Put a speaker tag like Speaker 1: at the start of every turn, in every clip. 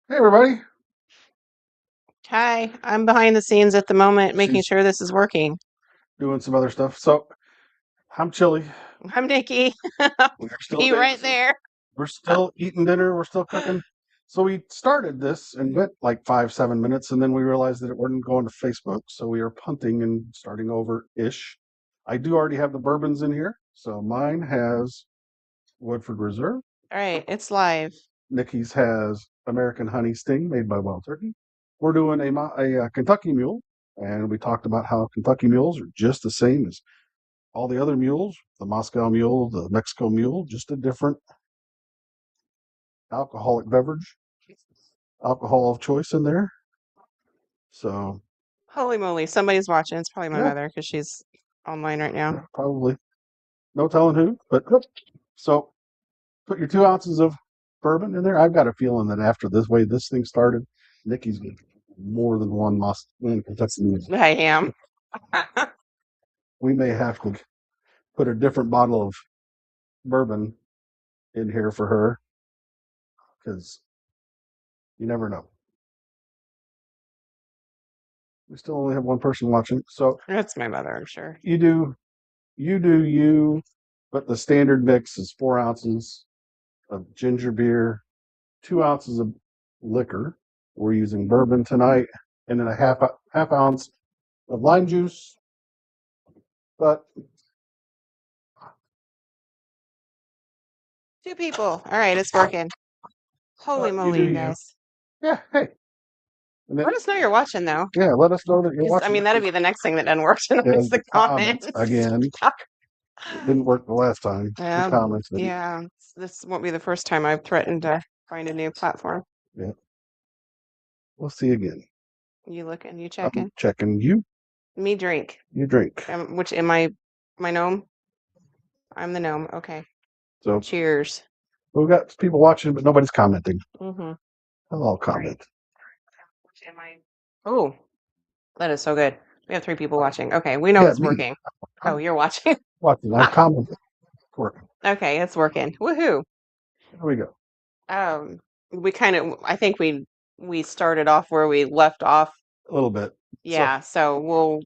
Speaker 1: Hey, everybody.
Speaker 2: Hi, I'm behind the scenes at the moment, making
Speaker 1: She's
Speaker 2: sure this is working.
Speaker 1: doing some other stuff. So I'm chilly.
Speaker 2: I'm Nikki.
Speaker 1: We are still
Speaker 2: Be right
Speaker 1: dancing.
Speaker 2: there.
Speaker 1: We're still eating dinner. We're still cooking. So we started this and went like 5, 7 minutes, and then we realized that it wasn't going to Facebook. So we are punting and starting over ish. I do already have the bourbons in here. So mine has Woodford Reserve.
Speaker 2: All right, it's live.
Speaker 1: Nikki's has American Honey Sting made by Wild Turkey. We're doing a Kentucky Mule, and we talked about how Kentucky mules are just the same as all the other mules, the Moscow Mule, the Mexico Mule, just a different alcoholic beverage, alcohol of choice in there. So,
Speaker 2: Holy moly, somebody's watching. It's probably my
Speaker 1: yeah,
Speaker 2: mother because she's online right now.
Speaker 1: probably no telling who, but so put your 2 ounces of bourbon in there. I've got a feeling that after this way this thing started, Nikki's going to more than one Kentucky Mule.
Speaker 2: I am.
Speaker 1: We may have to put a different bottle of bourbon in here for her because you never know. We still only have one person watching, so
Speaker 2: That's my mother, I'm sure.
Speaker 1: you do you, but the standard mix is 4 ounces of ginger beer, 2 ounces of liquor. We're using bourbon tonight, and then a half ounce of lime juice. But
Speaker 2: Two people. All right, it's working. Holy
Speaker 1: you do
Speaker 2: moly, you
Speaker 1: you.
Speaker 2: guys.
Speaker 1: Yeah, hey. And then
Speaker 2: Let us know you're watching, though.
Speaker 1: yeah, let us know that you're
Speaker 2: 'Cause, I
Speaker 1: watching.
Speaker 2: mean, that'd be the next thing that doesn't work tonight
Speaker 1: Yeah,
Speaker 2: is the
Speaker 1: the comments
Speaker 2: comments.
Speaker 1: again. It didn't work the last time. The
Speaker 2: Yeah,
Speaker 1: comments didn't.
Speaker 2: yeah. This won't be the first time I've threatened to find a new platform.
Speaker 1: Yeah, we'll see again.
Speaker 2: You looking? You
Speaker 1: I'm
Speaker 2: checking?
Speaker 1: checking you.
Speaker 2: Me drink.
Speaker 1: You drink.
Speaker 2: Which am I? My gnome? I'm the gnome. Okay.
Speaker 1: So
Speaker 2: Cheers.
Speaker 1: we've got people watching, but nobody's commenting.
Speaker 2: Mm-hmm.
Speaker 1: I'll comment.
Speaker 2: Which am I? Oh, that is so good. We have three people watching. Okay, we know
Speaker 1: Yeah,
Speaker 2: it's
Speaker 1: me.
Speaker 2: working. Oh,
Speaker 1: I'm
Speaker 2: you're watching.
Speaker 1: watching. I'm commenting. Working.
Speaker 2: Okay, it's working. Woohoo.
Speaker 1: There we go.
Speaker 2: Um, we kind of. I think we started off where we left off.
Speaker 1: A little bit. So
Speaker 2: Yeah. So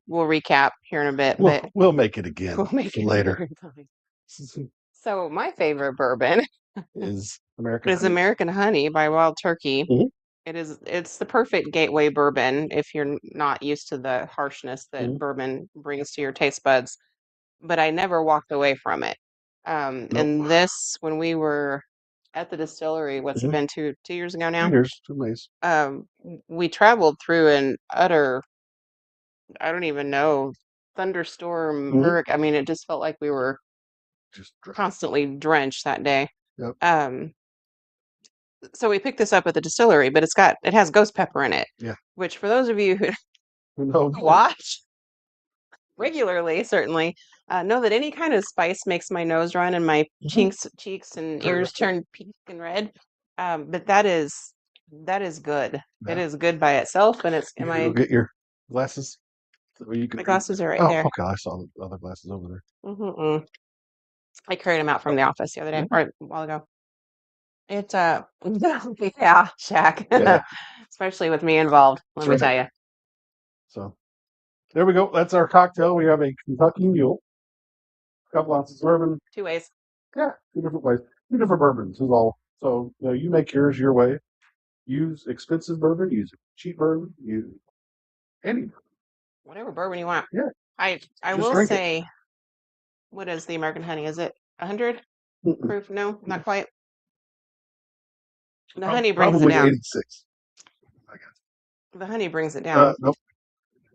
Speaker 2: we'll recap here in a bit,
Speaker 1: we'll
Speaker 2: but
Speaker 1: we'll make it again
Speaker 2: we'll make it
Speaker 1: later.
Speaker 2: another time. So my favorite bourbon
Speaker 1: Is American
Speaker 2: is
Speaker 1: honey.
Speaker 2: American Honey by Wild Turkey.
Speaker 1: Hmm.
Speaker 2: It's the perfect gateway bourbon if you're not used to the harshness that
Speaker 1: Hmm.
Speaker 2: bourbon brings to your taste buds. But I never walked away from it.
Speaker 1: Nope.
Speaker 2: And this, when we were at the distillery, what's it
Speaker 1: Hmm.
Speaker 2: been, 2 years ago now?
Speaker 1: 2 years, 2 days.
Speaker 2: We traveled through an utter, I don't even know, thunderstorm,
Speaker 1: Hmm.
Speaker 2: hurricane. I mean, it just felt like we were
Speaker 1: Just dry.
Speaker 2: constantly drenched that day.
Speaker 1: Yep.
Speaker 2: Um, so we picked this up at the distillery, but it has ghost pepper in it,
Speaker 1: Yeah.
Speaker 2: which for those of you who
Speaker 1: Who knows?
Speaker 2: watch regularly, certainly, know that any kind of spice makes my nose run and my
Speaker 1: Hmm.
Speaker 2: cheeks and ears turn pink and red. But that is good. It
Speaker 1: Yeah.
Speaker 2: is good by itself, and it's
Speaker 1: You
Speaker 2: am
Speaker 1: gotta go
Speaker 2: I
Speaker 1: get your glasses so you can
Speaker 2: my
Speaker 1: read.
Speaker 2: glasses are right
Speaker 1: Oh,
Speaker 2: there.
Speaker 1: okay. I saw the other glasses over there.
Speaker 2: Mm-mm. I carried them out from the office the other day
Speaker 1: Mhm.
Speaker 2: or a while ago. It yeah, Shaq.
Speaker 1: Yeah,
Speaker 2: Especially with me involved, let
Speaker 1: that's
Speaker 2: me
Speaker 1: right.
Speaker 2: tell you.
Speaker 1: So there we go. That's our cocktail. We have a Kentucky Mule, a couple ounces of bourbon.
Speaker 2: 2 ways.
Speaker 1: Yeah, 2 different ways, 2 different bourbons is all. So you make yours your way. Use expensive bourbon. Use cheap bourbon. Use any.
Speaker 2: Whatever bourbon you want.
Speaker 1: Yeah,
Speaker 2: I
Speaker 1: just
Speaker 2: will
Speaker 1: drink it.
Speaker 2: say, what is the American honey? Is it 100
Speaker 1: Mm-mm.
Speaker 2: proof? No, not quite. The honey brings it
Speaker 1: Probably
Speaker 2: down.
Speaker 1: 86. I guess.
Speaker 2: The honey brings it down.
Speaker 1: Nope,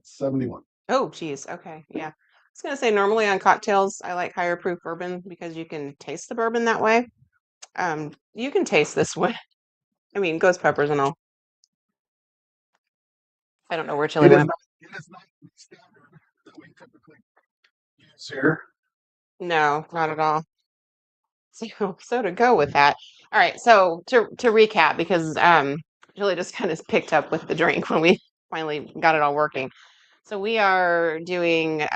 Speaker 1: 71.
Speaker 2: Oh, geez. Okay. Yeah. I was gonna say normally on cocktails I like higher proof bourbon because you can taste the bourbon that way. You can taste this one. I mean, ghost peppers and all. I don't know where chili
Speaker 1: It is
Speaker 2: went.
Speaker 1: not. It is not the standard that we typically use here.
Speaker 2: No, not at all. So to go with that. All right. So to recap, because Julie just kind of picked up with the drink when we finally got it all working. So we are doing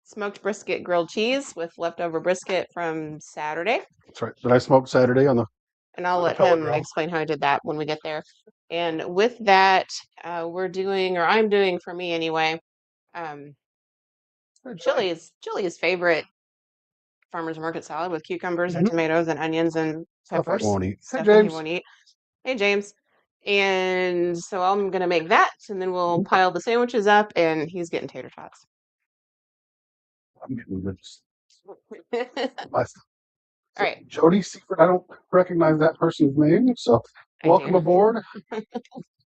Speaker 2: smoked brisket grilled cheese with leftover brisket from Saturday.
Speaker 1: That's right. That I smoked Saturday on the
Speaker 2: and I'll
Speaker 1: Like a
Speaker 2: let
Speaker 1: pellet
Speaker 2: him
Speaker 1: grill.
Speaker 2: explain how I did that when we get there. And with that, we're doing, or I'm doing for me anyway, um, Chili's favorite farmer's market salad with cucumbers and
Speaker 1: Mhm.
Speaker 2: tomatoes and onions and
Speaker 1: Stuff I
Speaker 2: peppers,
Speaker 1: won't eat. Hey,
Speaker 2: stuff that he
Speaker 1: James.
Speaker 2: won't eat. Hey, James. And so I'm gonna make that, and then we'll pile the sandwiches up, and he's getting tater tots.
Speaker 1: I'm getting good.
Speaker 2: All
Speaker 1: My stuff. So,
Speaker 2: right,
Speaker 1: Jody Seifert, I don't recognize that person's name. So,
Speaker 2: I
Speaker 1: welcome
Speaker 2: do.
Speaker 1: aboard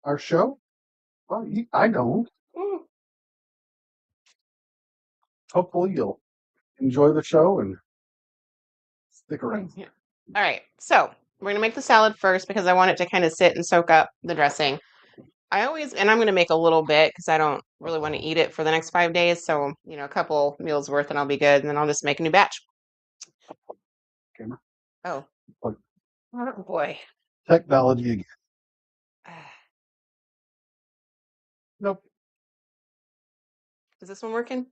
Speaker 1: our show. Well, I don't. Hopefully, you'll enjoy the show and stick around.
Speaker 2: Yeah. All right, so we're gonna make the salad first because I want it to kind of sit and soak up the dressing. And I'm gonna make a little bit because I don't really want to eat it for the next 5 days. So, a couple meals worth and I'll be good. And then I'll just make a new batch.
Speaker 1: Camera.
Speaker 2: Oh,
Speaker 1: Like,
Speaker 2: oh boy.
Speaker 1: technology again. Nope.
Speaker 2: Is this one working?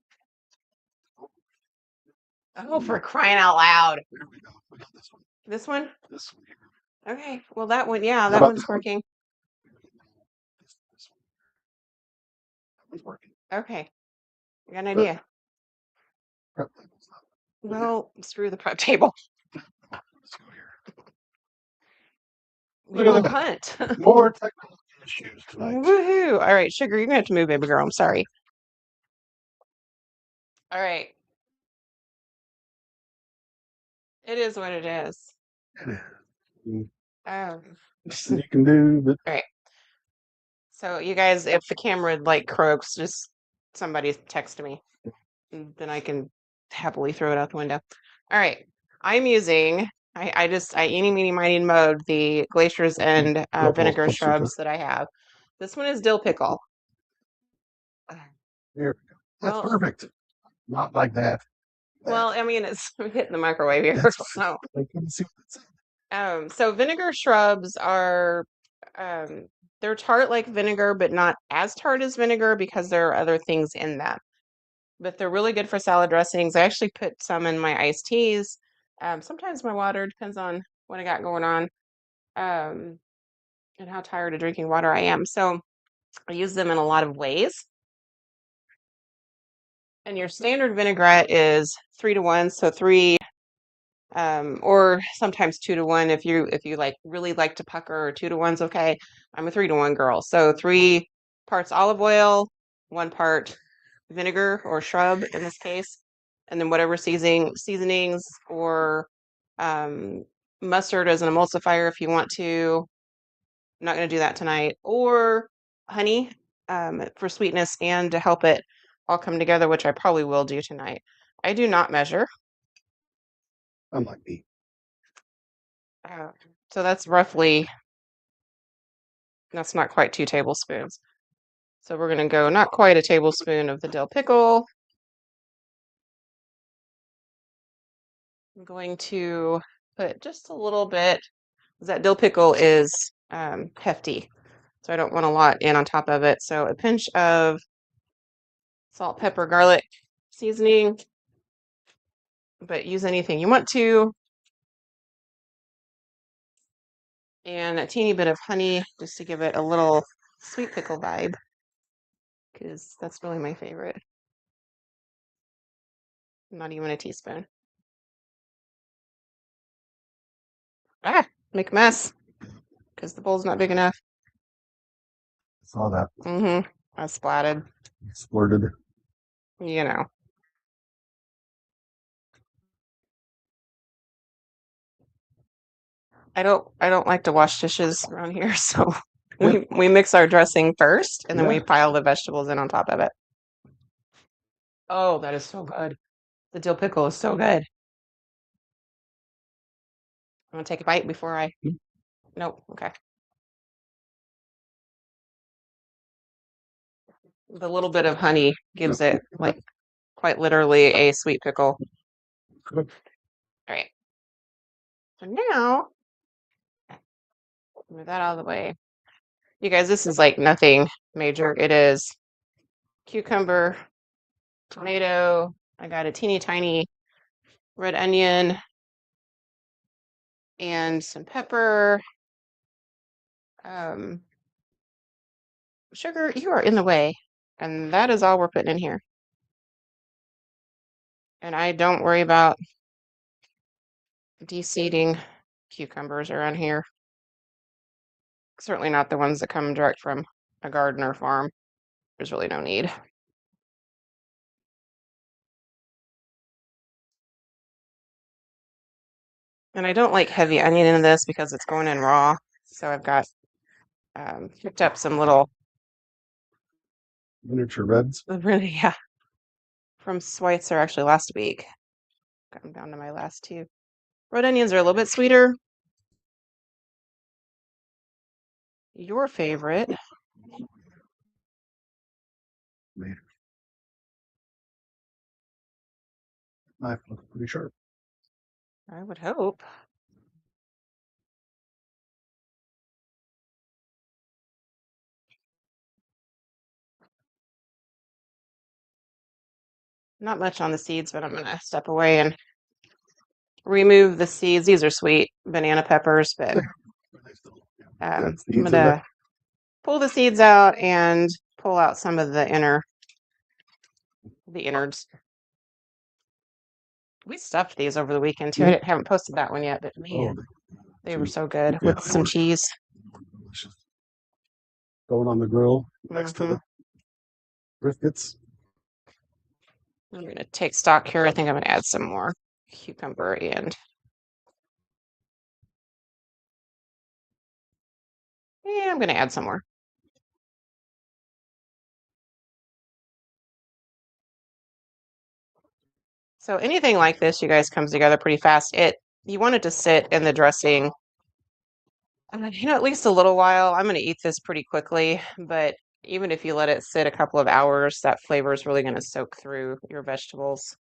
Speaker 2: Oh, for crying out loud.
Speaker 1: There we go. We got this one.
Speaker 2: This one?
Speaker 1: This one here.
Speaker 2: Okay. Well, that one, yeah,
Speaker 1: How
Speaker 2: that
Speaker 1: about
Speaker 2: one's
Speaker 1: that one?
Speaker 2: working.
Speaker 1: This one. That one's working.
Speaker 2: Okay. I got an
Speaker 1: But
Speaker 2: idea.
Speaker 1: prep label's not.
Speaker 2: Well, screw the prep table.
Speaker 1: Let's go here.
Speaker 2: We
Speaker 1: Look
Speaker 2: will
Speaker 1: at that.
Speaker 2: punt.
Speaker 1: More technology issues tonight.
Speaker 2: Woohoo. All right, Sugar, you're gonna have to move, baby girl. I'm sorry. All right. It is what it is.
Speaker 1: It is. Mm,
Speaker 2: Um,
Speaker 1: you can do, but
Speaker 2: all right. So you guys, if the camera like croaks, just somebody text me, and then I can happily throw it out the window. All right. I'm using I eeny meeny miny mode the glaciers and
Speaker 1: Ruffles
Speaker 2: vinegar
Speaker 1: plus super.
Speaker 2: shrubs that I have. This one is dill pickle.
Speaker 1: There we go. That's
Speaker 2: Well,
Speaker 1: perfect. Not like that.
Speaker 2: well,
Speaker 1: That.
Speaker 2: I mean it's hitting the microwave here,
Speaker 1: That's fine.
Speaker 2: so
Speaker 1: I couldn't see what it said.
Speaker 2: so vinegar shrubs are um they're tart like vinegar, but not as tart as vinegar because there are other things in them. But they're really good for salad dressings. I actually put some in my iced teas. Sometimes my water depends on what I got going on, um, and how tired of drinking water I am. So I use them in a lot of ways. And your standard vinaigrette is 3 to 1, so three, or sometimes 2 to 1 if you like really like to pucker. Or 2 to 1's okay. I'm a 3 to 1 girl, so 3 parts olive oil, 1 part vinegar or shrub in this case, and then whatever seasonings or um, mustard as an emulsifier if you want to. I'm not going to do that tonight. Or honey for sweetness and to help it all come together, which I probably will do tonight. I do not measure.
Speaker 1: Unlike me.
Speaker 2: Uh, so that's not quite 2 tablespoons. So we're going to go not quite a tablespoon of the dill pickle. I'm going to put just a little bit, 'cause that dill pickle is hefty. So I don't want a lot in on top of it. So a pinch of salt, pepper, garlic seasoning, but use anything you want to. And a teeny bit of honey just to give it a little sweet pickle vibe, because that's really my favorite. Not even a teaspoon. Ah, make a mess because the bowl's not big enough.
Speaker 1: Saw that.
Speaker 2: Mm-hmm. I splatted.
Speaker 1: Splurted.
Speaker 2: You know. I don't like to wash dishes around here, so
Speaker 1: Yeah.
Speaker 2: we mix our dressing first and then
Speaker 1: Yeah.
Speaker 2: we pile the vegetables in on top of it. Oh, that is so good. The dill pickle is so good. I'm gonna take a bite before I. Nope. Okay. The little bit of honey gives it like quite literally a sweet pickle.
Speaker 1: Good.
Speaker 2: All right. So now move that out of the way. You guys, this is like nothing major. It is cucumber, tomato. I got a teeny tiny red onion, and some pepper. Sugar, you are in the way. And that is all we're putting in here. And I don't worry about de-seeding cucumbers around here. Certainly not the ones that come direct from a garden or farm. There's really no need. And I don't like heavy onion in this because it's going in raw. So I've got picked up some little,
Speaker 1: Miniature reds.
Speaker 2: really, yeah, from Schweitzer actually last week. Got them down to my last two. Red onions are a little bit sweeter. Your favorite.
Speaker 1: Later. Knife looks pretty sharp.
Speaker 2: I would hope. Not much on the seeds, but I'm gonna step away and remove the seeds. These are sweet banana peppers, but I'm gonna pull the seeds out and pull out some of the innards. We stuffed these over the weekend too. I haven't posted that one yet, but man, they were so good with some cheese.
Speaker 1: Delicious. Going on the grill next to the briskets.
Speaker 2: I'm gonna take stock here. I think I'm gonna add some more cucumber and yeah, I'm gonna add some more. So anything like this, you guys, comes together pretty fast. You want it to sit in the dressing, at least a little while. I'm gonna eat this pretty quickly, but even if you let it sit a couple of hours, that flavor is really gonna soak through your vegetables.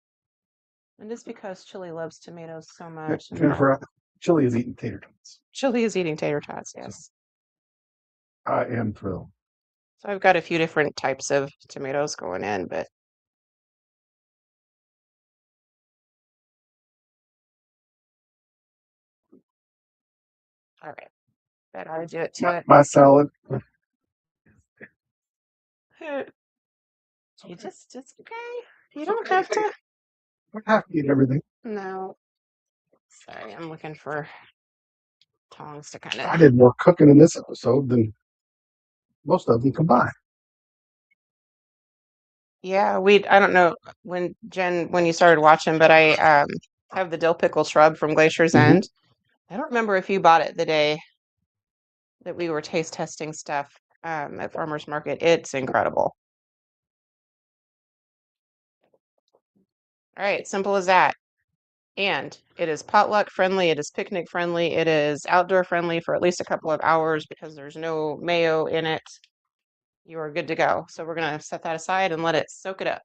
Speaker 2: And just because Chili loves tomatoes so much.
Speaker 1: Jennifer, Chili is eating tater tots.
Speaker 2: Chili is eating tater tots, yes.
Speaker 1: I am thrilled.
Speaker 2: So I've got a few different types of tomatoes going in, but all right. That ought to do it to it.
Speaker 1: My salad.
Speaker 2: It's okay. You don't have to.
Speaker 1: I have to eat everything.
Speaker 2: No. Sorry, I'm looking for tongs to kind
Speaker 1: I
Speaker 2: of.
Speaker 1: did more cooking in this episode than most of them combined.
Speaker 2: Yeah, I don't know when you started watching, but I have the dill pickle shrub from Glacier's End. I don't remember if you bought it the day that we were taste testing stuff at Farmer's Market. It's incredible. All right, simple as that. And it is potluck friendly, it is picnic friendly, it is outdoor friendly for at least a couple of hours because there's no mayo in it. You are good to go. So we're gonna set that aside and let it soak it up.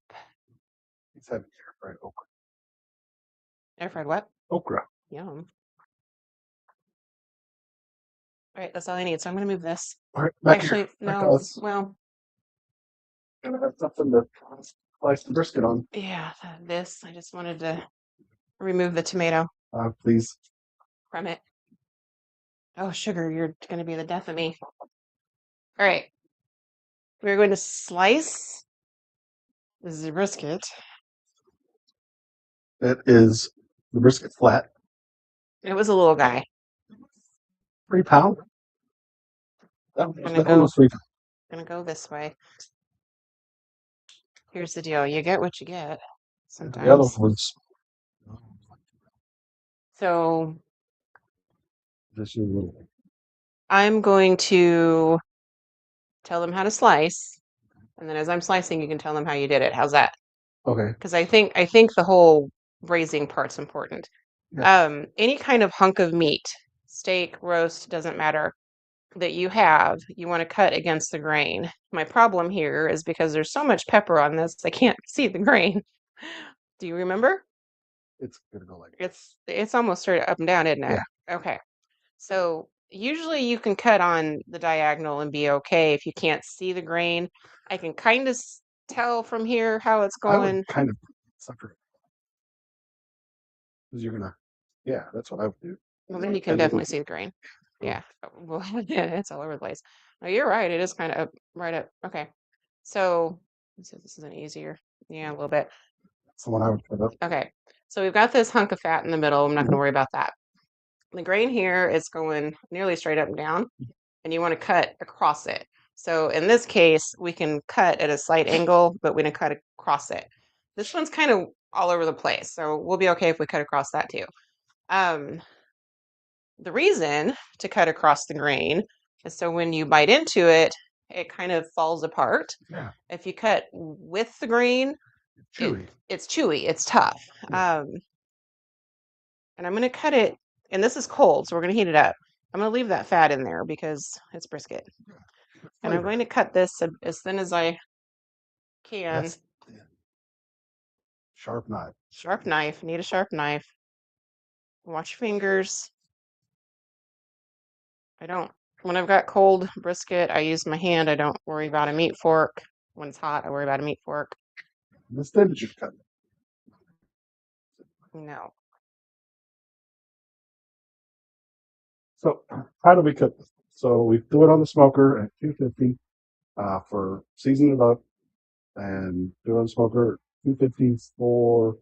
Speaker 1: He's having air fried okra.
Speaker 2: Air fried what?
Speaker 1: Okra.
Speaker 2: Yum. All right, that's all I need. So I'm gonna move this.
Speaker 1: All right, back
Speaker 2: Actually,
Speaker 1: here. Back to
Speaker 2: no.
Speaker 1: us.
Speaker 2: Well,
Speaker 1: Gonna have something to slice the brisket on.
Speaker 2: yeah, this. I just wanted to remove the tomato
Speaker 1: Please.
Speaker 2: from it. Oh, sugar, you're gonna be the death of me. All right. We're going to slice the brisket.
Speaker 1: That is the brisket flat.
Speaker 2: It was a little guy.
Speaker 1: 3 pound. That was almost 3 pounds.
Speaker 2: Gonna go this way. Here's the deal. You get what you get sometimes.
Speaker 1: The other one was
Speaker 2: So
Speaker 1: just a little.
Speaker 2: I'm going to tell them how to slice, and then as I'm slicing, you can tell them how you did it. How's that?
Speaker 1: Okay.
Speaker 2: Because I think the whole braising part's important.
Speaker 1: Yeah.
Speaker 2: Any kind of hunk of meat, steak, roast, doesn't matter, that you want to cut against the grain. My problem here is because there's so much pepper on this, I can't see the grain. Do you remember?
Speaker 1: It's gonna go like
Speaker 2: It's almost straight up and down, isn't it?
Speaker 1: Yeah.
Speaker 2: Okay. So usually you can cut on the diagonal and be okay if you can't see the grain. I can kind of tell from here how it's
Speaker 1: I
Speaker 2: going.
Speaker 1: would kind of separate. Because you're gonna, yeah, that's what I would do.
Speaker 2: Well, then you can definitely see the grain. Yeah. Well, yeah, it's all over the place. No, you're right. It is kind of right up. Okay. So, let's see if this isn't easier. Yeah, a little bit.
Speaker 1: That's the one I would put up.
Speaker 2: Okay. So we've got this hunk of fat in the middle. I'm not going to worry about that. The grain here is going nearly straight up and down, and you want to cut across it. So in this case, we can cut at a slight angle, but we're going to cut across it. This one's kind of all over the place, so we'll be okay if we cut across that too. Um, the reason to cut across the grain is so when you bite into it, it kind of falls apart.
Speaker 1: Yeah.
Speaker 2: If you cut with the grain,
Speaker 1: Chewy.
Speaker 2: it's chewy, it's tough.
Speaker 1: Yeah.
Speaker 2: And I'm going to cut it, and this is cold, so we're going to heat it up. I'm going to leave that fat in there because it's brisket. And I'm going to cut this as thin as I can.
Speaker 1: That's sharp knife.
Speaker 2: Sharp knife. Need a sharp knife. Watch your fingers. When I've got cold brisket, I use my hand. I don't worry about a meat fork. When it's hot, I worry about a meat fork.
Speaker 1: This thin did you cut?
Speaker 2: No.
Speaker 1: So how do we cook this? So we threw it on the smoker at 250 for season it up, and do it on the smoker at 250 for,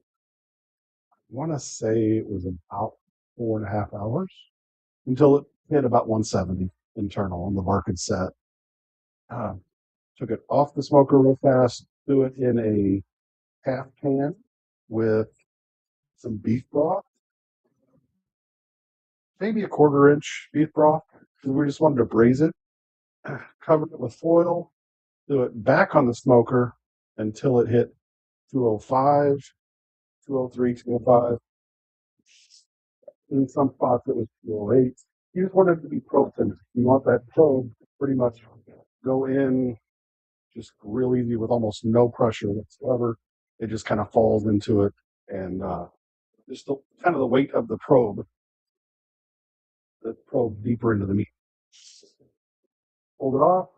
Speaker 1: I want to say it was about 4.5 hours until it hit about 170 internal and the bar could set. Took it off the smoker real fast, threw it in a half pan with some beef broth, maybe a 1/4 inch beef broth, because we just wanted to braise it. Covered it with foil, threw it back on the smoker until it hit 205, 203, 205. In some spots it was 208. You just want it to be probe thin. You want that probe to pretty much go in just real easy with almost no pressure whatsoever. It just kind of falls into it, and just kind of the weight of the probe deeper into the meat. Hold it off,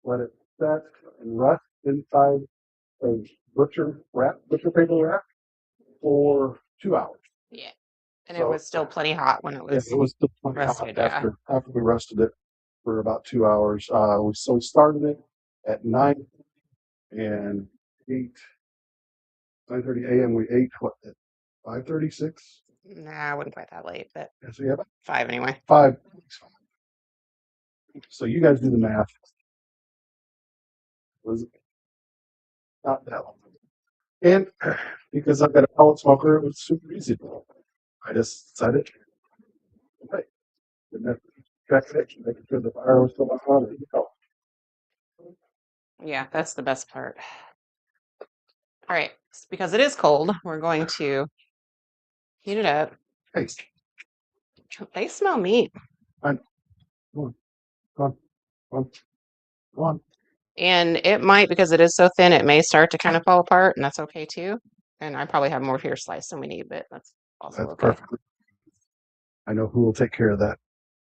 Speaker 1: let it set and rest inside a butcher paper wrap for 2 hours.
Speaker 2: Yeah. And it was still plenty hot when it was
Speaker 1: it was still plenty
Speaker 2: rested,
Speaker 1: hot after we rested it for about 2 hours. So we started it at 9 and 9:30 a.m. We ate what at 5:36.
Speaker 2: Nah, I wouldn't quite that late, but
Speaker 1: So yeah,
Speaker 2: 5 anyway.
Speaker 1: 5. So you guys do the math. It was not that long. And because I've got a pellet smoker, it was super easy. I just decided, okay, didn't have to check it, making sure the fire was still on. And,
Speaker 2: Yeah, that's the best part. All right, because it is cold, we're going to heat it up.
Speaker 1: hey,
Speaker 2: They smell meat.
Speaker 1: come on, come on, come on.
Speaker 2: And it might, because it is so thin, it may start to kind of fall apart, and that's okay too. And I probably have more here sliced than we need, but that's also
Speaker 1: That's
Speaker 2: okay.
Speaker 1: perfect. I know who will take care of that.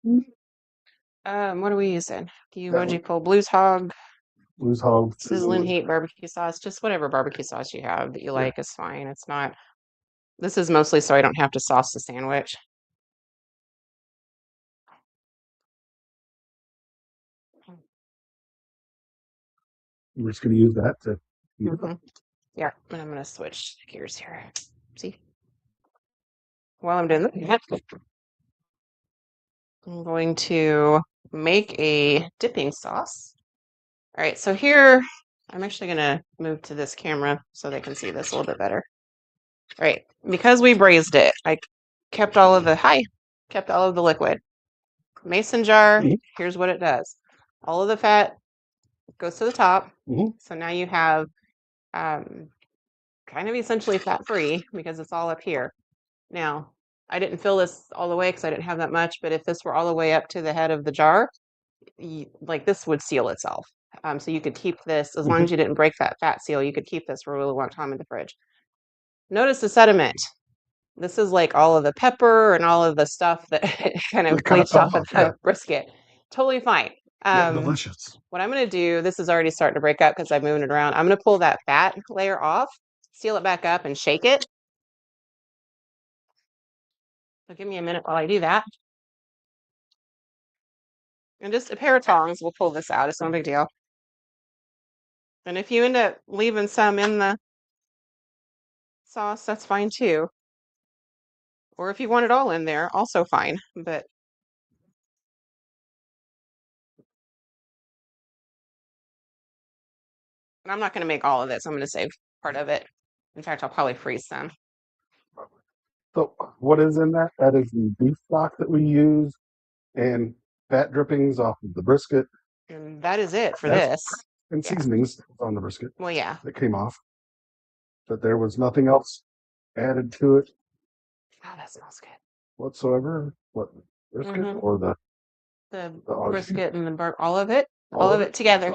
Speaker 2: What are we using?
Speaker 1: That
Speaker 2: What'd you pull? Blues Hog,
Speaker 1: Blues Hog,
Speaker 2: Sizzling Heat barbecue sauce, just whatever barbecue sauce you have that you like is fine. It's not, this is mostly so I don't have to sauce the sandwich.
Speaker 1: We're just going to use that to.
Speaker 2: Yeah, and I'm going to switch gears here. See? While I'm doing that, I'm going to make a dipping sauce. All right, so here, I'm actually going to move to this camera so they can see this a little bit better. All right, because we braised it, I kept all of the liquid. Mason jar, here's what it does. All of the fat goes to the top. So now you have kind of essentially fat-free because it's all up here. Now, I didn't fill this all the way because I didn't have that much, but if this were all the way up to the head of the jar, like this would seal itself. So you could keep this, as long as you didn't break that fat seal, you could keep this for a really long time in the fridge. Notice the sediment. This is like all of the pepper and all of the stuff that kind of bleached off of the brisket. Totally fine.
Speaker 1: Delicious.
Speaker 2: What I'm going to do, this is already starting to break up because I'm moving it around. I'm going to pull that fat layer off, seal it back up, and shake it. So give me a minute while I do that. And just a pair of tongs will pull this out. It's no big deal. And if you end up leaving some in the sauce, that's fine too. Or if you want it all in there, also fine. But I'm not going to make all of this. I'm going to save part of it. In fact, I'll probably freeze some.
Speaker 1: So what is in that? That is the beef stock that we use and fat drippings off of the brisket.
Speaker 2: And that is it for
Speaker 1: That's
Speaker 2: this.
Speaker 1: and
Speaker 2: Yeah.
Speaker 1: seasonings on the brisket
Speaker 2: Well, yeah.
Speaker 1: that came off. But there was nothing else added to it
Speaker 2: Oh, that smells good.
Speaker 1: whatsoever. What brisket or
Speaker 2: The
Speaker 1: the au jus?
Speaker 2: brisket and all of it.
Speaker 1: All of
Speaker 2: it
Speaker 1: it?
Speaker 2: together.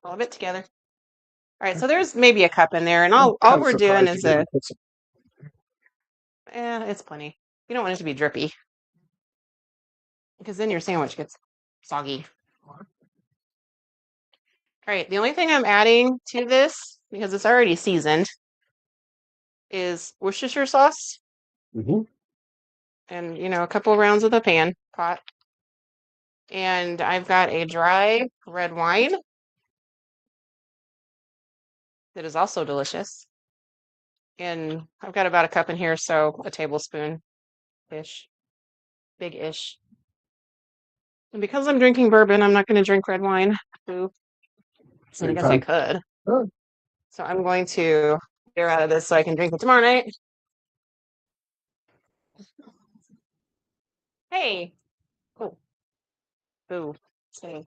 Speaker 2: All of it together. All right, so there's maybe a cup in there, and
Speaker 1: I'm
Speaker 2: all
Speaker 1: kind of
Speaker 2: we're doing
Speaker 1: surprised you
Speaker 2: is
Speaker 1: didn't put some.
Speaker 2: it's plenty. You don't want it to be drippy because then your sandwich gets soggy. All right, the only thing I'm adding to this, because it's already seasoned, is Worcestershire sauce
Speaker 1: Mm-hmm.
Speaker 2: and, a couple rounds of the pan pot. And I've got a dry red wine that is also delicious. And I've got about a cup in here, so a tablespoon-ish, big-ish. And because I'm drinking bourbon, I'm not going to drink red wine. Boo. I mean, I guess I could.
Speaker 1: Good.
Speaker 2: So I'm going to get out of this so I can drink it tomorrow night. Hey. Oh, boo. Okay.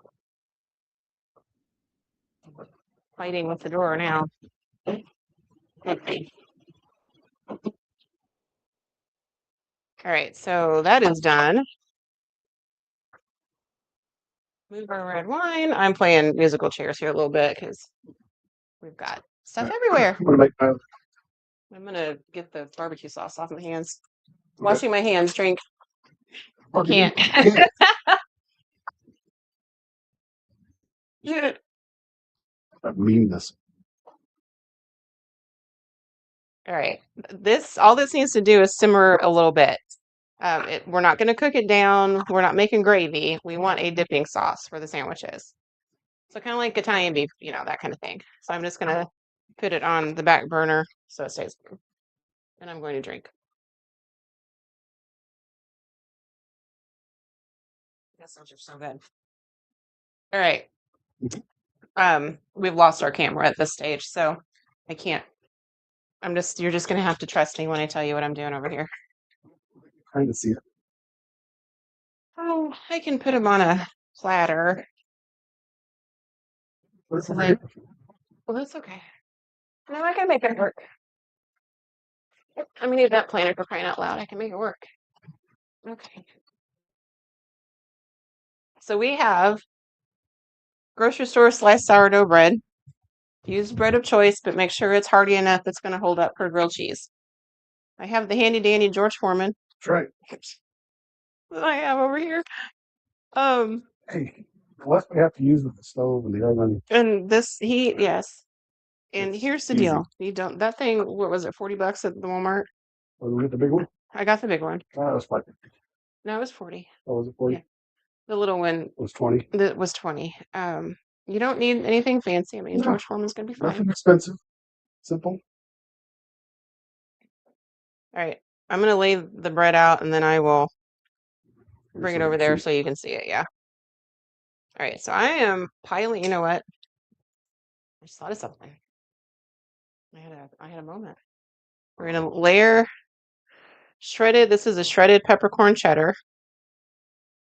Speaker 2: Fighting with the drawer now. Okay. All right, so that is done. Move our red wine. I'm playing musical chairs here a little bit because we've got stuff everywhere. I'm gonna get the barbecue sauce off my hands. Washing my hands, drink. I can't.
Speaker 1: That meanness.
Speaker 2: All right. All this needs to do is simmer a little bit. We're not going to cook it down. We're not making gravy. We want a dipping sauce for the sandwiches. So kind of like Italian beef, that kind of thing. So I'm just going to put it on the back burner so it stays warm. And I'm going to drink. That sounds so good. All right. We've lost our camera at this stage, so I can't. You're just going to have to trust me when I tell you what I'm doing over here.
Speaker 1: Trying to see it.
Speaker 2: Oh, I can put them on a platter. Well, that's okay. No, I can make it work. I'm gonna need that planner for crying out loud. I can make it work. Okay. So we have grocery store sliced sourdough bread. Use bread of choice, but make sure it's hearty enough that's going to hold up for grilled cheese. I have the handy dandy George Foreman
Speaker 1: That's right.
Speaker 2: that I have over here. Um,
Speaker 1: Hey, unless we have to use the stove and the oven.
Speaker 2: and this heat, yes. And
Speaker 1: It's
Speaker 2: here's the
Speaker 1: easy.
Speaker 2: deal. You don't that thing, what was it, $40 at the Walmart?
Speaker 1: Oh, we get the big one?
Speaker 2: I got the big one.
Speaker 1: Oh, that was like,
Speaker 2: No, it was 40.
Speaker 1: oh, was it 40?
Speaker 2: Yeah. The little one
Speaker 1: It was 20.
Speaker 2: that was 20. You don't need anything fancy. I mean,
Speaker 1: No.
Speaker 2: George Foreman's gonna be fine.
Speaker 1: Nothing expensive. Simple.
Speaker 2: All right. I'm gonna lay the bread out and then I will bring it over there so you can see it. Yeah. All right. So I am piling. You know what? I just thought of something. I had a moment. We're gonna layer shredded. This is a shredded peppercorn cheddar.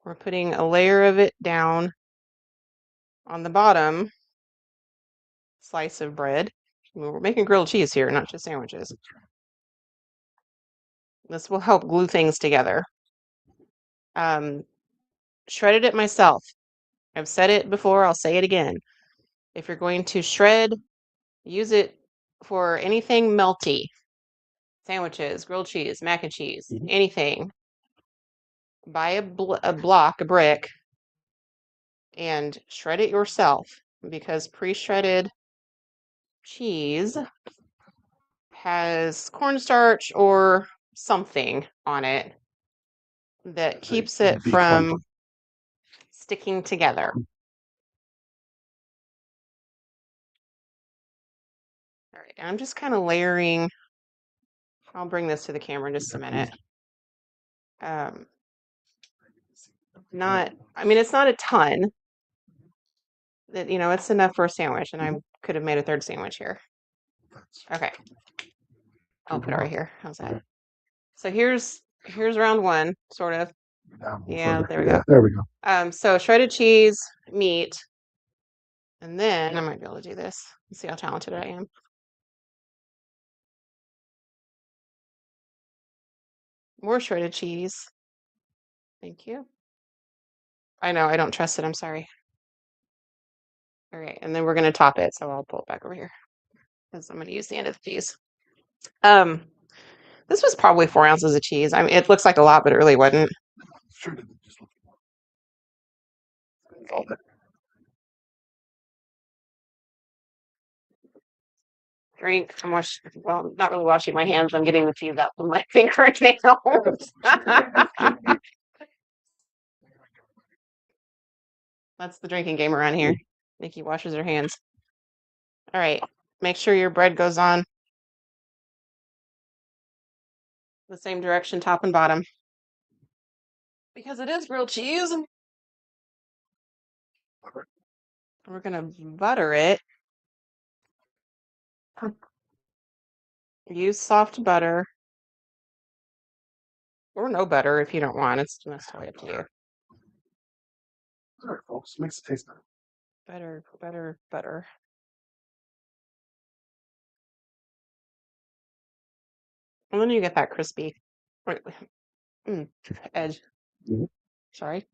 Speaker 2: We're putting a layer of it down on the bottom slice of bread. We're making grilled cheese here, not just sandwiches. This will help glue things together. Shredded it myself. I've said it before, I'll say it again. If you're going to shred, use it for anything melty. Sandwiches, grilled cheese, mac and cheese, anything. Buy a brick, and shred it yourself because pre-shredded cheese has cornstarch or something on it that keeps it
Speaker 1: Be clumpy.
Speaker 2: from sticking together. All right, I'm just kind of layering. I'll bring this to the camera in just a minute. Um, I mean, it's not a ton. That it's enough for a sandwich, and I could have made a third sandwich here. Okay, I'll put it right here. How's that? So here's round one, sort of. Yeah, there we go.
Speaker 1: There we go.
Speaker 2: So shredded cheese, meat, and then I might be able to do this. Let's see how talented I am. More shredded cheese. Thank you. I know, I don't trust it. I'm sorry. All right, and then we're gonna top it. So I'll pull it back over here because I'm gonna use the end of the cheese. Um, this was probably 4 ounces of cheese. I mean, it looks like a lot, but it really wasn't. Okay. Drink. Well, not really washing my hands. I'm getting the cheese out with my fingernails. That's the drinking game around here. Nikki washes her hands. All right. Make sure your bread goes on the same direction, top and bottom. Because it is real cheese. We're going to butter it. Use soft butter. Or no butter if you don't want. It's totally up to you.
Speaker 1: All right, folks. Makes it taste better.
Speaker 2: Butter, butter, butter. And then you get that crispy edge.
Speaker 1: Mhm.
Speaker 2: Sorry.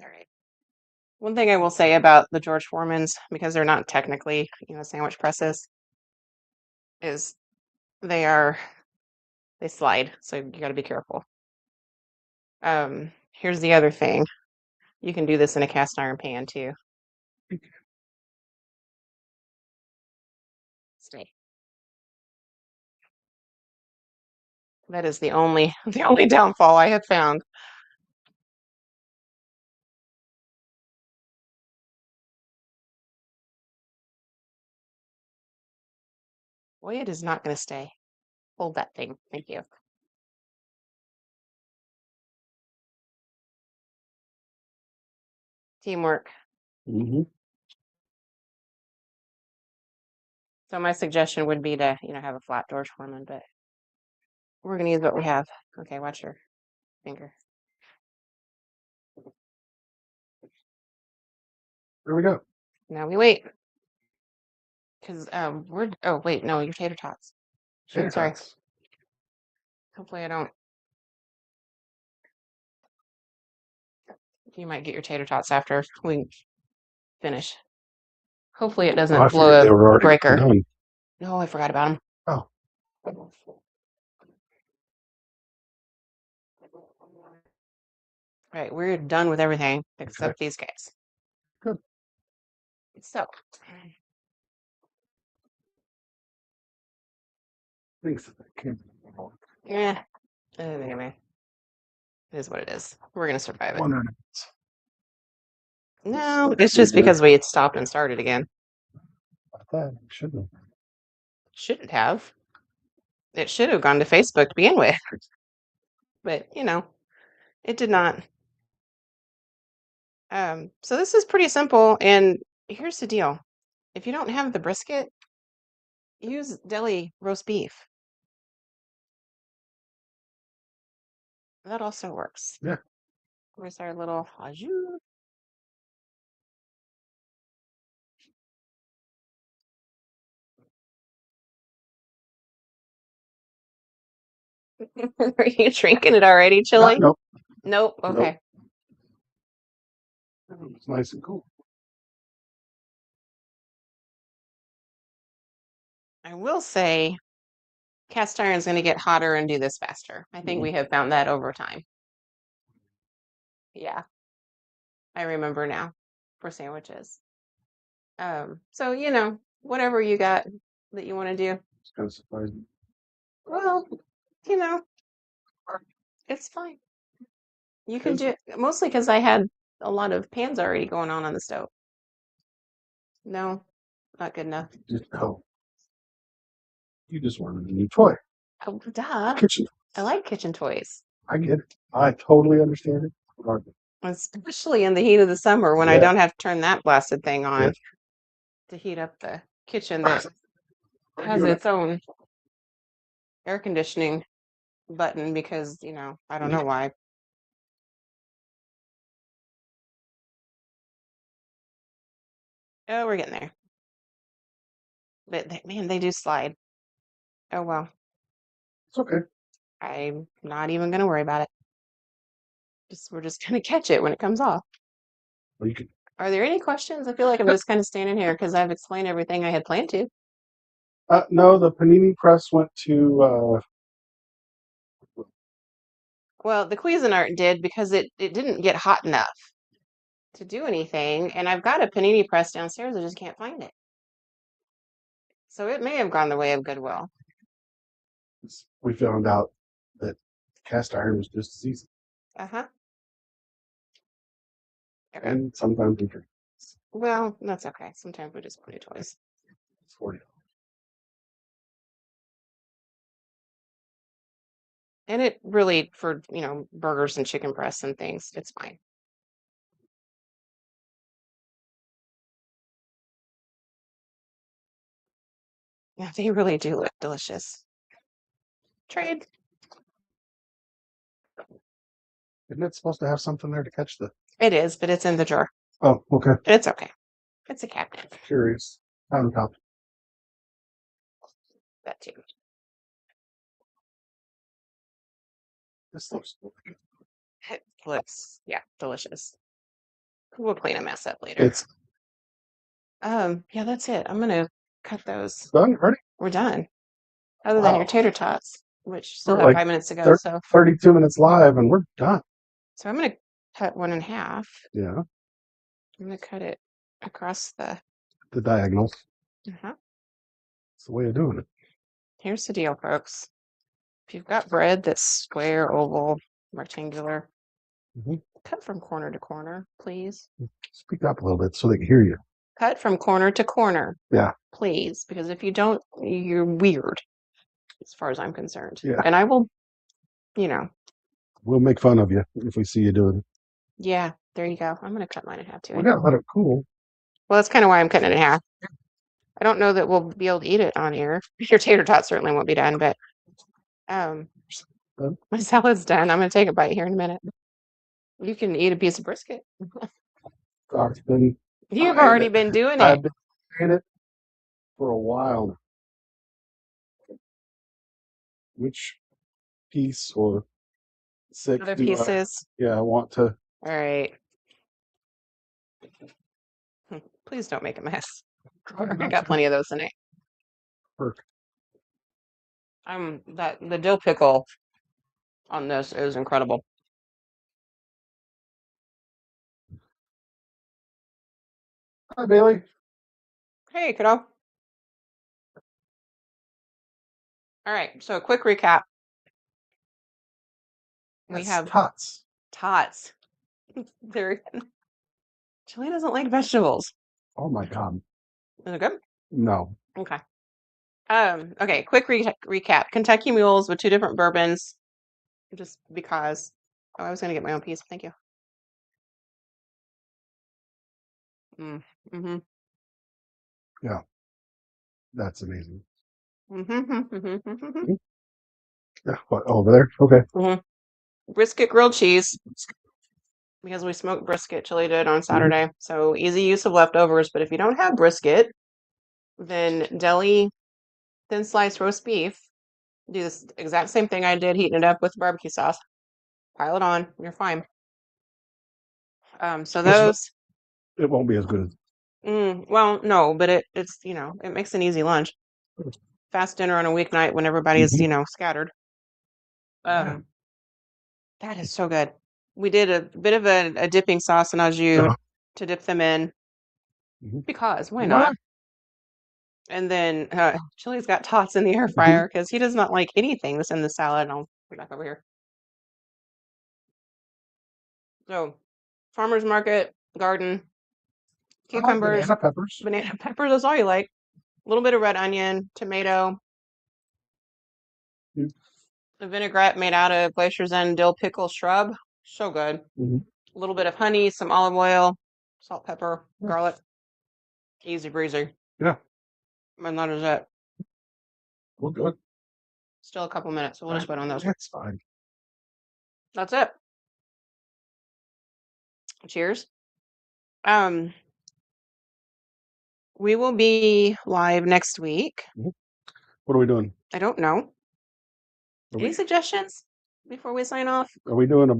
Speaker 2: All right. One thing I will say about the George Foreman's, because they're not technically, sandwich presses, is they slide, so you got to be careful. Here's the other thing. You can do this in a cast iron pan too. Stay. That is the only downfall I have found. Boy, it is not going to stay. Hold that thing. Thank you. Teamwork.
Speaker 1: Mm-hmm.
Speaker 2: So my suggestion would be to, have a flat George Foreman, but we're going to use what we have. Okay, watch your finger.
Speaker 1: There we go.
Speaker 2: Now we wait. Because oh wait, no, your tater tots.
Speaker 1: Tater
Speaker 2: Sorry.
Speaker 1: tots.
Speaker 2: Hopefully I don't. You might get your tater tots after we finish. Hopefully it doesn't
Speaker 1: I
Speaker 2: blow
Speaker 1: figured
Speaker 2: a
Speaker 1: they were already
Speaker 2: breaker.
Speaker 1: done.
Speaker 2: No, I forgot about them.
Speaker 1: Oh.
Speaker 2: All right, we're done with everything except
Speaker 1: Okay.
Speaker 2: these guys.
Speaker 1: Good.
Speaker 2: So,
Speaker 1: Thanks.
Speaker 2: yeah, anyway, it is what it is. We're gonna survive it. No, it's just because we had stopped and started again.
Speaker 1: I thought it shouldn't.
Speaker 2: Shouldn't have. It should have gone to Facebook to begin with, but it did not. So this is pretty simple, and here's the deal: if you don't have the brisket, use deli roast beef. That also works.
Speaker 1: Yeah.
Speaker 2: Where's our little au jus? Are you drinking it already, Chili?
Speaker 1: Nope.
Speaker 2: Nope. Okay.
Speaker 1: It's nice and cool.
Speaker 2: I will say cast iron is going to get hotter and do this faster. I think we have found that over time. Yeah, I remember now for sandwiches. So whatever you got that you want to do.
Speaker 1: It's kind of surprising.
Speaker 2: Well, you know, It's fine. You can do it mostly because I had a lot of pans already going on the stove. No, not good enough.
Speaker 1: Oh, you just wanted a new toy.
Speaker 2: Oh, duh.
Speaker 1: Kitchen.
Speaker 2: I like kitchen toys,
Speaker 1: I get it. I totally understand it.
Speaker 2: especially in the heat of the summer when I
Speaker 1: Yeah.
Speaker 2: don't have to turn that blasted thing on
Speaker 1: Yes.
Speaker 2: to heat up the kitchen that has its own air conditioning button because, I don't know why. Oh, we're getting there. But man, they do slide. Oh well.
Speaker 1: It's okay.
Speaker 2: I'm not even gonna worry about it. We're just gonna catch it when it comes off.
Speaker 1: Well, you could.
Speaker 2: Are there any questions? I feel like I'm just kind of standing here because I've explained everything I had planned to.
Speaker 1: No, the panini press went to.
Speaker 2: Well, the Cuisinart did because it didn't get hot enough to do anything, and I've got a panini press downstairs. I just can't find it. So it may have gone the way of Goodwill.
Speaker 1: We found out that cast iron was just as easy,
Speaker 2: Uh-huh. Okay.
Speaker 1: and sometimes we drink.
Speaker 2: Well, that's okay. Sometimes we just want new toys.
Speaker 1: It's 40.
Speaker 2: And it really, for, burgers and chicken breasts and things, it's fine. Yeah, they really do look delicious. Trade.
Speaker 1: Isn't it supposed to have something there to catch the?
Speaker 2: It is, but it's in the drawer.
Speaker 1: Oh, okay.
Speaker 2: It's okay. It's a cabinet.
Speaker 1: Curious. On top.
Speaker 2: That too.
Speaker 1: This looks good.
Speaker 2: It looks, yeah, delicious. We'll clean a mess up later.
Speaker 1: It's
Speaker 2: Yeah, that's it. I'm gonna cut those.
Speaker 1: done. Ready?
Speaker 2: We're done. Other than your
Speaker 1: Wow.
Speaker 2: tater tots, which still
Speaker 1: We're
Speaker 2: have
Speaker 1: like
Speaker 2: 5 minutes to go. So
Speaker 1: 32 minutes live, and we're done.
Speaker 2: I'm gonna cut one in half.
Speaker 1: Yeah.
Speaker 2: I'm gonna cut it across the.
Speaker 1: The diagonal.
Speaker 2: Uh-huh.
Speaker 1: It's the way of doing it.
Speaker 2: Here's the deal, folks. If you've got bread that's square, oval, rectangular, cut from corner to corner, please.
Speaker 1: Speak up a little bit so they can hear you.
Speaker 2: Cut from corner to corner.
Speaker 1: Yeah.
Speaker 2: Please, because if you don't, you're weird, as far as I'm concerned.
Speaker 1: Yeah.
Speaker 2: And I will,
Speaker 1: We'll make fun of you if we see you doing it.
Speaker 2: yeah, there you go. I'm gonna cut mine in half too.
Speaker 1: We gotta let it cool.
Speaker 2: Well, that's kind of why I'm cutting it in half. I don't know that we'll be able to eat it on air. Your tater tot certainly won't be done, but my salad's done. I'm gonna take a bite here in a minute. You can eat a piece of brisket. You've already been doing
Speaker 1: I've
Speaker 2: it.
Speaker 1: been doing it for a while. Which piece or six
Speaker 2: Other
Speaker 1: do
Speaker 2: pieces.
Speaker 1: I want to?
Speaker 2: All right. Please don't make a mess. I got plenty of those tonight.
Speaker 1: Perfect.
Speaker 2: The dill pickle on this is incredible.
Speaker 1: Hi, Bailey.
Speaker 2: Hey, kiddo. All right, so a quick recap. We have
Speaker 1: tots.
Speaker 2: Tots. Chili doesn't like vegetables.
Speaker 1: Oh my God.
Speaker 2: Is it good?
Speaker 1: No.
Speaker 2: Okay. Okay, quick recap. Kentucky Mules with 2 different bourbons, just because. Oh, I was gonna get my own piece. Thank you. Mm-hmm.
Speaker 1: Yeah. That's amazing.
Speaker 2: Mm-hmm.
Speaker 1: Yeah. What, over there? Okay.
Speaker 2: Brisket grilled cheese, because we smoked brisket, Chili did on Saturday. So easy use of leftovers. But if you don't have brisket, then deli thin sliced roast beef. Do this exact same thing I did, heating it up with barbecue sauce. Pile it on. You're fine. So those.
Speaker 1: It won't be as good as.
Speaker 2: Well, no, but it's it makes an easy lunch. Fast dinner on a weeknight when everybody's scattered. That is so good. We did a bit of a dipping sauce and au jus to dip them in, because why not? And then Chili's got tots in the air fryer because he does not like anything that's in the salad. And I'll put it back over here. So, farmer's market, garden,
Speaker 1: I like
Speaker 2: cucumbers,
Speaker 1: banana peppers.
Speaker 2: banana peppers, that's all you like. A little bit of red onion, tomato,
Speaker 1: Mm.
Speaker 2: a vinaigrette made out of Glacier's End dill pickle shrub. So good.
Speaker 1: Mhm.
Speaker 2: A little bit of honey, some olive oil, salt, pepper,
Speaker 1: Yeah.
Speaker 2: garlic. Easy breezy.
Speaker 1: Yeah.
Speaker 2: And that is it.
Speaker 1: We're good.
Speaker 2: Still a couple minutes, so we'll just wait on those.
Speaker 1: That's fine.
Speaker 2: That's it. Cheers. Um, we will be live next week.
Speaker 1: What are we doing?
Speaker 2: I don't know.
Speaker 1: Are
Speaker 2: Any
Speaker 1: we,
Speaker 2: suggestions before we sign off?
Speaker 1: are we doing a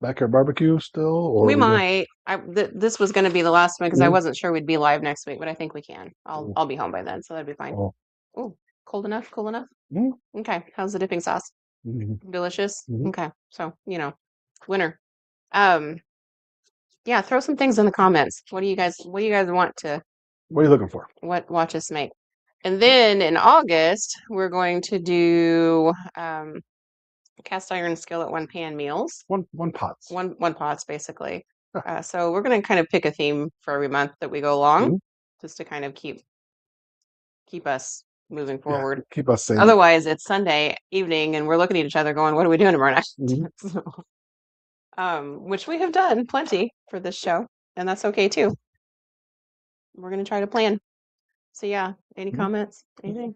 Speaker 1: backyard barbecue still, or
Speaker 2: We
Speaker 1: are we doing?
Speaker 2: might. This was going to be the last one because I
Speaker 1: Mhm.
Speaker 2: wasn't sure we'd be live next week, but I think we can.
Speaker 1: Mhm.
Speaker 2: I'll be home by then, so that'd be fine.
Speaker 1: Oh.
Speaker 2: Oh, cold enough? Cool enough?
Speaker 1: Mhm.
Speaker 2: Okay. How's the dipping sauce?
Speaker 1: Mhm.
Speaker 2: Delicious.
Speaker 1: Mhm.
Speaker 2: Okay. So, winner. Um, yeah, throw some things in the comments. What do you guys want to
Speaker 1: What are you looking for?
Speaker 2: watch us make? And then in August, we're going to do cast iron skillet one pan meals.
Speaker 1: One pots.
Speaker 2: One pots basically.
Speaker 1: Yeah.
Speaker 2: So we're going to kind of pick a theme for every month that we go along,
Speaker 1: Mhm.
Speaker 2: just to kind of keep us moving
Speaker 1: Yeah.
Speaker 2: forward.
Speaker 1: Keep us sane.
Speaker 2: Otherwise, it's Sunday evening and we're looking at each other going, "What are we doing tomorrow night?"
Speaker 1: Mhm.
Speaker 2: Which we have done plenty for this show, and that's okay too. We're going to try to plan. So yeah, any
Speaker 1: Mhm.
Speaker 2: comments? Anything?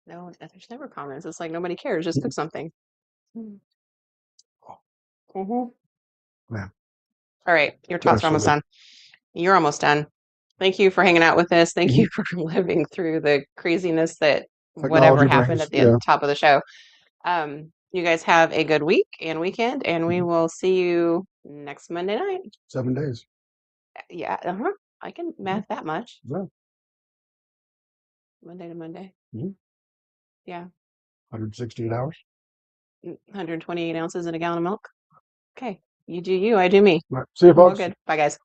Speaker 2: No, there's never comments. It's like nobody cares. Just cook something. Mm-hmm.
Speaker 1: Yeah.
Speaker 2: All right, your tots are almost done. You're almost done. Thank you for hanging out with us. Thank you for living through the craziness that whatever
Speaker 1: Technology
Speaker 2: happened
Speaker 1: brings.
Speaker 2: at the
Speaker 1: Yeah.
Speaker 2: top of the show. You guys have a good week and weekend, and we will see you next Monday night.
Speaker 1: 7 days.
Speaker 2: Yeah, I can math that much.
Speaker 1: Yeah.
Speaker 2: Monday to Monday.
Speaker 1: Mhm.
Speaker 2: Yeah,
Speaker 1: 168 hours.
Speaker 2: 128 ounces in a gallon of milk. Okay, you do you, I do me.
Speaker 1: All right. See you,
Speaker 2: All
Speaker 1: folks.
Speaker 2: good. Bye, guys.